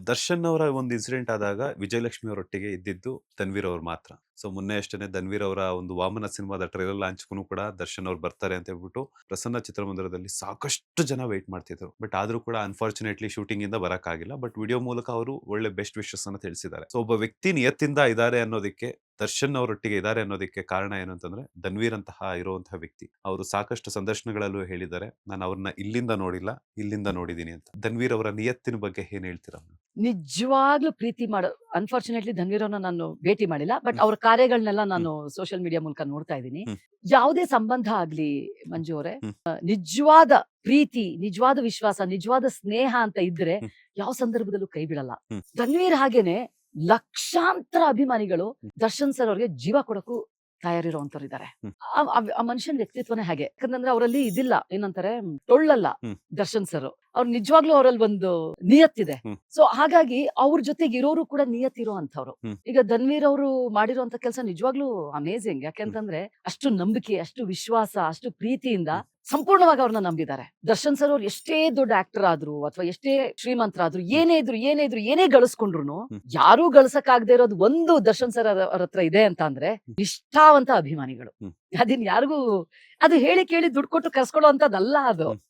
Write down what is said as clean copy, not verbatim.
ದರ್ಶನ್ ಅವರ ಒಂದು ಇನ್ಸಿಡೆಂಟ್ ಆದಾಗ ವಿಜಯಲಕ್ಷ್ಮಿ ಅವರೊಟ್ಟಿಗೆ ಇದ್ದಿದ್ದು ಧನ್ವೀರ್ ಅವ್ರು ಮಾತ್ರ. ಸೊ ಮೊನ್ನೆ ಅಷ್ಟೇನೆ ಧನ್ವೀರ್ ಅವರ ಒಂದು ವಾಮನ ಸಿನಿಮಾದ ಟ್ರೈಲರ್ ಲಾಂಚ್ಗೂ ಕೂಡ ದರ್ಶನ್ ಅವ್ರು ಬರ್ತಾರೆ ಅಂತ ಹೇಳ್ಬಿಟ್ಟು ಪ್ರಸನ್ನ ಚಿತ್ರಮಂದಿರದಲ್ಲಿ ಸಾಕಷ್ಟು ಜನ ವೇಟ್ ಮಾಡ್ತಿದ್ರು. ಬಟ್ ಆದ್ರೂ ಕೂಡ ಅನ್ಫಾರ್ಚುನೇಟ್ಲಿ ಶೂಟಿಂಗ್ ಇಂದ ಬರಕ್ಕಾಗಿಲ್ಲ. ಬಟ್ ವಿಡಿಯೋ ಮೂಲಕ ಅವರು ಒಳ್ಳೆ ಬೆಸ್ಟ್ ವಿಶಸ್ ಅನ್ನ ತಿಳಿಸಿದ್ದಾರೆ. ಸೊ ಒಬ್ಬ ವ್ಯಕ್ತಿ ನಿಯತ್ತಿಂದ ಇದ್ದಾರೆ ಅನ್ನೋದಕ್ಕೆ, ದರ್ಶನ್ ಅವರೊಟ್ಟಿಗೆ ಇದ್ದಾರೆ ಅನ್ನೋದಕ್ಕೆ ಕಾರಣ ಏನು ಅಂತಂದ್ರೆ ಧನ್ವೀರ್ ಅಂತಹ ಇರುವಂತಹ ವ್ಯಕ್ತಿ. ಅವರು ಸಾಕಷ್ಟು ಸಂದರ್ಶನಗಳಲ್ಲೂ ಹೇಳಿದ್ದಾರೆ, ನಾನು ಅವ್ರನ್ನ ಇಲ್ಲಿಂದ ನೋಡಿಲ್ಲ, ಇಲ್ಲಿಂದ ನೋಡಿದೀನಿ ಅಂತ. ಧನ್ವೀರ್ ಅವರ ನಿಯತ್ತಿನ ಬಗ್ಗೆ ಏನ್ ಹೇಳ್ತೀರಾ? ನಿಜವಾಗ್ಲೂ ಪ್ರೀತಿ ಮಾಡೋ, ಅನ್ಫಾರ್ಚುನೇಟ್ಲಿ ಧನ್ವೀರ್ ಅವ್ರನ್ನ ನಾನು ಭೇಟಿ ಮಾಡಿಲ್ಲ, ಬಟ್ ಅವ್ರ ಕಾರ್ಯಗಳನ್ನೆಲ್ಲ ನಾನು ಸೋಷಿಯಲ್ ಮೀಡಿಯಾ ಮೂಲಕ ನೋಡ್ತಾ ಇದ್ದೀನಿ. ಯಾವುದೇ ಸಂಬಂಧ ಆಗ್ಲಿ ಮಂಜು ಅವರೇ, ನಿಜವಾದ ಪ್ರೀತಿ, ನಿಜವಾದ ವಿಶ್ವಾಸ, ನಿಜವಾದ ಸ್ನೇಹ ಅಂತ ಇದ್ರೆ ಯಾವ ಸಂದರ್ಭದಲ್ಲೂ ಕೈ ಬಿಡಲ್ಲ. ಧನ್ವೀರ್ ಹಾಗೇನೆ ಲಕ್ಷಾಂತರ ಅಭಿಮಾನಿಗಳು ದರ್ಶನ್ ಸರ್ ಅವ್ರಿಗೆ ಜೀವ ಕೊಡಕ್ಕೂ ತಯಾರಿರುವಂತವ್ರಿದ್ದಾರೆ. ಆ ಮನುಷ್ಯನ ವ್ಯಕ್ತಿತ್ವನೇ ಹಾಗೆ. ಯಾಕಂದ್ರೆ ಅವರಲ್ಲಿ ಇದಿಲ್ಲ, ಏನಂತಾರೆ, ಟೊಳ್ಳಲ್ಲ ದರ್ಶನ್ ಸರ್. ಅವ್ರು ನಿಜವಾಗ್ಲೂ ಅವರಲ್ಲಿ ಒಂದು ನಿಯತ್ತಿದೆ. ಸೊ ಹಾಗಾಗಿ ಅವ್ರ ಜೊತೆಗೆ ಇರೋರು ಕೂಡ ನಿಯತ್ತಿರೋ ಅಂತವ್ರು. ಈಗ ಧನ್ವೀರ್ ಅವರು ಮಾಡಿರುವಂತ ಕೆಲಸ ನಿಜವಾಗ್ಲೂ ಅಮೇಝಿಂಗ್. ಯಾಕೆಂತಂದ್ರೆ ಅಷ್ಟು ನಂಬಿಕೆ, ಅಷ್ಟು ವಿಶ್ವಾಸ, ಅಷ್ಟು ಪ್ರೀತಿಯಿಂದ ಸಂಪೂರ್ಣವಾಗಿ ಅವ್ರನ್ನ ನಂಬಿದ್ದಾರೆ. ದರ್ಶನ್ ಸರ್ ಅವ್ರು ಎಷ್ಟೇ ದೊಡ್ಡ ಆಕ್ಟರ್ ಆದ್ರು ಅಥವಾ ಎಷ್ಟೇ ಶ್ರೀಮಂತರಾದ್ರು, ಏನೇ ಗಳಿಸ್ಕೊಂಡ್ರು, ಯಾರೂ ಗಳಿಸಕ್ಕಾಗದೇ ಇರೋದು ಒಂದು ದರ್ಶನ್ ಸರ್ ಅವ್ರ ಹತ್ರ ಇದೆ ಅಂತ ಅಂದ್ರೆ ನಿಷ್ಠಾವಂತ ಅಭಿಮಾನಿಗಳು. ಅದನ್ನ ಯಾರಿಗೂ ಅದು ಹೇಳಿ ಕೇಳಿ ದುಡ್ಡು ಕೊಟ್ಟು ಕರ್ಸ್ಕೊಳ್ಳೋ ಅಂತದಲ್ಲ ಅದು.